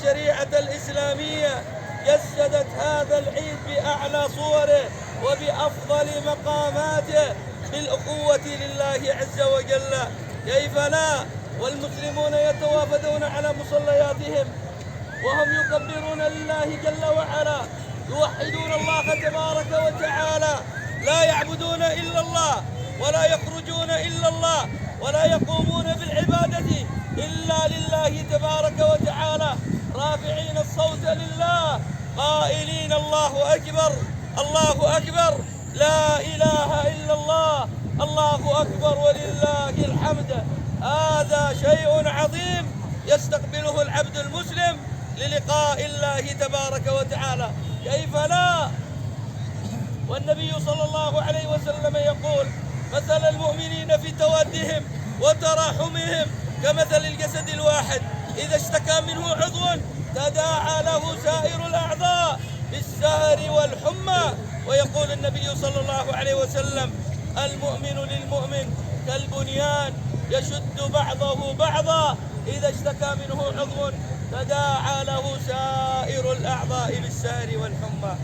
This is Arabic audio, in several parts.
الشريعة الإسلامية جسدت هذا العيد بأعلى صوره وبأفضل مقاماته بالأخوة لله عز وجل. كيف لا والمسلمون يتوافدون على مصلياتهم وهم يكبرون لله جل وعلا، يوحدون الله تبارك وتعالى، لا يعبدون إلا الله ولا يخرجون إلا الله ولا يقومون بالعبادة إلا لله تبارك وتعالى، رافعين الصوت لله قائلين الله أكبر الله أكبر لا إله إلا الله الله أكبر ولله الحمد. هذا شيء عظيم يستقبله العبد المسلم للقاء الله تبارك وتعالى. كيف لا والنبي صلى الله عليه وسلم يقول: مثل المؤمنين في توادهم وتراحمهم كمثل الجسد الواحد إذا اشتكى منه عضو تداعى له سائر الأعضاء بالسهر والحمى. ويقول النبي صلى الله عليه وسلم: المؤمن للمؤمن كالبنيان يشد بعضه بعضا إذا اشتكى منه عضو تداعى له سائر الأعضاء بالسهر والحمى.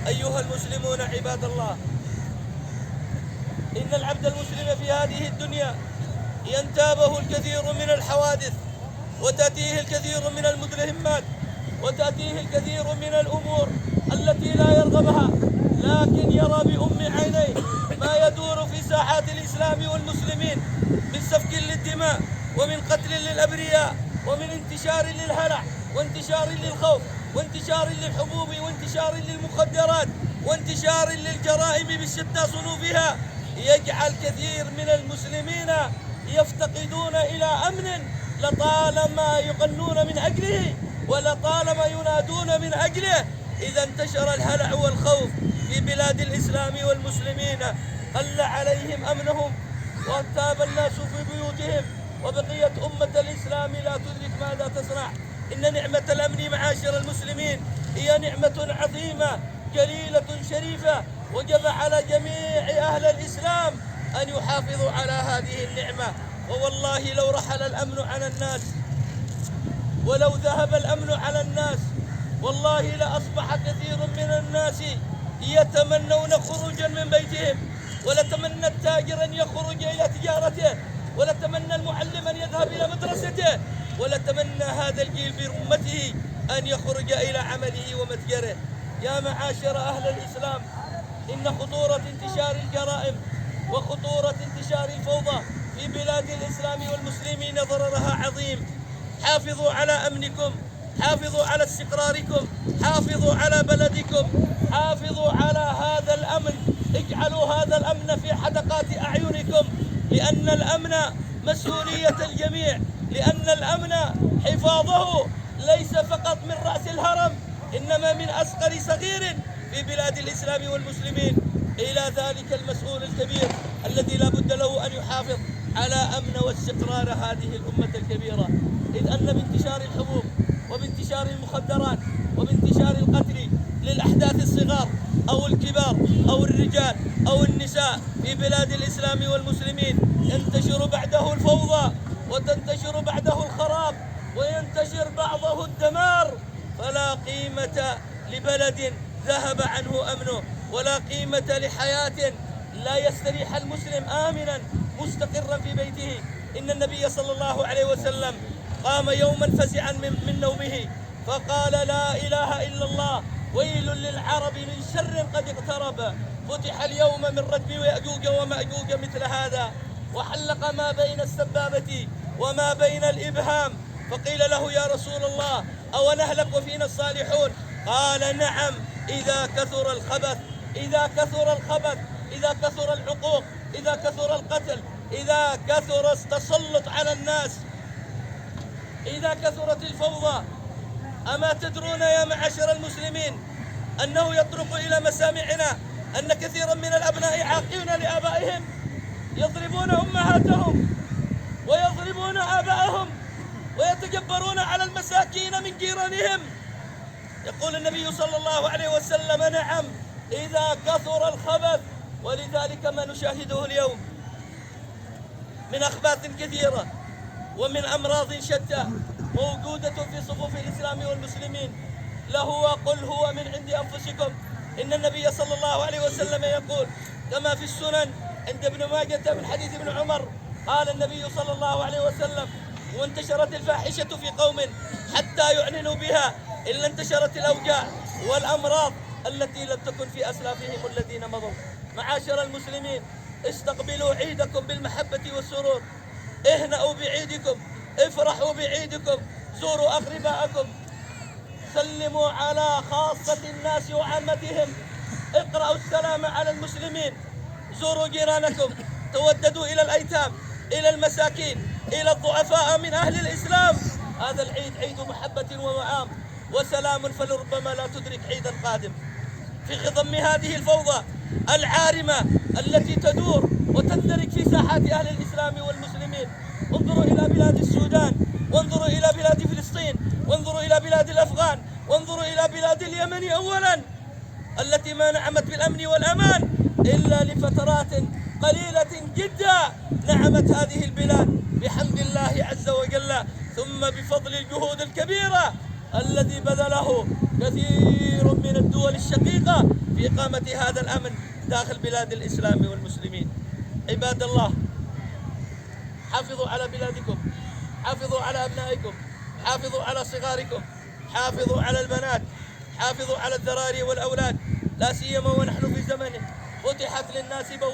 أيها المسلمون عباد الله، إن العبد المسلم في هذه الدنيا ينتابه الكثير من الحوادث وتأتيه الكثير من المدلهمات وتأتيه الكثير من الأمور التي لا يرغبها، لكن يرى بأم عينيه ما يدور في ساحات الإسلام والمسلمين من سفك للدماء ومن قتل للأبرياء ومن انتشار للهلع وانتشار للخوف وانتشار للحبوب وانتشار للمخدرات وانتشار للجرائم بشتى صنوفها، يجعل كثير من المسلمين يفتقدون إلى أمن لطالما يغنون من أجله ولطالما ينادون من أجله. إذا انتشر الهلع والخوف في بلاد الإسلام والمسلمين هل عليهم أمنهم وارتاب الناس في بيوتهم وبقيت أمة الإسلام لا تدرك ماذا تصنع. إن نعمة الأمن معاشر المسلمين هي نعمة عظيمة جليلة شريفة، وجب على جميع أهل الإسلام أن يحافظوا على هذه النعمة. ووالله لو رحل الأمن عن الناس ولو ذهب الأمن على الناس والله لأصبح كثير من الناس يتمنون خروجا من بيتهم، ولتمنى التاجر أن يخرج إلى تجارته، ولتمنى المعلم أن يذهب إلى مدرسته، ولتمنى هذا الجيل برمته أن يخرج إلى عمله ومتجره. يا معاشر أهل الإسلام، إن خطورة انتشار الجرائم وخطورة انتشار الفوضى في بلاد الإسلام والمسلمين ضررها عظيم. حافظوا على أمنكم، حافظوا على استقراركم، حافظوا على بلدكم، حافظوا على هذا الأمن، اجعلوا هذا الأمن في حدقات أعينكم، لأن الأمن مسؤولية الجميع، لأن الأمن حفاظه ليس فقط من رأس الهرم إنما من أصغر صغير في بلاد الإسلام والمسلمين إلى ذلك المسؤول الكبير الذي لا بد له أن يحافظ على أمن واستقرار هذه الأمة الكبيرة. إذ أن بانتشار الحبوب وبانتشار المخدرات وبانتشار القتل للأحداث الصغار أو الكبار أو الرجال أو النساء في بلاد الإسلام والمسلمين ينتشر بعده الفوضى وتنتشر بعده الخراب وينتشر بعضه الدمار، فلا قيمة لبلد ذهب عنه أمنه ولا قيمة لحياة لا يستريح المسلم آمنا مستقرا في بيته. إن النبي صلى الله عليه وسلم قام يوما فزعا من نومه فقال: لا إله إلا الله، ويل للعرب من شر قد اقترب، فتح اليوم من ردم يأجوج ومأجوج مثل هذا، وحلق ما بين السبابة وما بين الإبهام. فقيل له: يا رسول الله، أو نهلك وفينا الصالحون؟ قال: نعم، إذا كثر الخبث، إذا كثر الخبث، إذا كثر العقوق، إذا كثر القتل، إذا كثر التسلط على الناس، إذا كثرت الفوضى. أما تدرون يا معاشر المسلمين أنه يطرق إلى مسامعنا أن كثيرا من الأبناء عاقين لآبائهم، يضربون أمهاتهم ويضربون آبائهم ويتجبرون على المساكين من جيرانهم. يقول النبي صلى الله عليه وسلم: نعم، إذا كثر الخبث. ولذلك ما نشاهده اليوم من أخباث كثيرة ومن أمراض شتى موجودة في صفوف الإسلام الإسلام والمسلمين لهو قل هو من عند أنفسكم. إن النبي صلى الله عليه وسلم يقول كما في السنن عند ابن ماجه من حديث ابن عمر، قال النبي صلى الله عليه وسلم: وانتشرت الفاحشة في قوم حتى يعلنوا بها إلا انتشرت الأوجاع والأمراض التي لم تكن في أسلافهم الذين مضوا. معاشر المسلمين، استقبلوا عيدكم بالمحبة والسرور، اهنأوا بعيدكم، افرحوا بعيدكم، زوروا أقرباءكم، سلموا على خاصة الناس وعامتهم، اقرأوا السلام على المسلمين، زوروا جيرانكم، توددوا إلى الأيتام، إلى المساكين، إلى الضعفاء من أهل الإسلام. هذا العيد عيد محبة ووئام وسلام، فلربما لا تدرك عيدا قادم. في خضم هذه الفوضى العارمة التي تدور وتندرج في ساحات أهل الإسلام والمسلمين، انظروا إلى بلاد السودان، وانظروا إلى بلاد فلسطين، وانظروا إلى بلاد الأفغان، وانظروا إلى بلاد اليمن أولا، التي ما نعمت بالأمن والأمان إلا لفترات قليلة جدا. نعمت هذه البلاد بحمد الله عز وجل، ثم بفضل الجهود الكبيرة الذي بذله كثير من الدول الشقيقة في إقامة هذا الأمن داخل بلاد الإسلام والمسلمين. عباد الله، حافظوا على بلادكم، حافظوا على أبنائكم، حافظوا على صغاركم، حافظوا على البنات، حافظوا على الذراري والأولاد، لا سيما ونحن في زمن فتحت للناس بوابات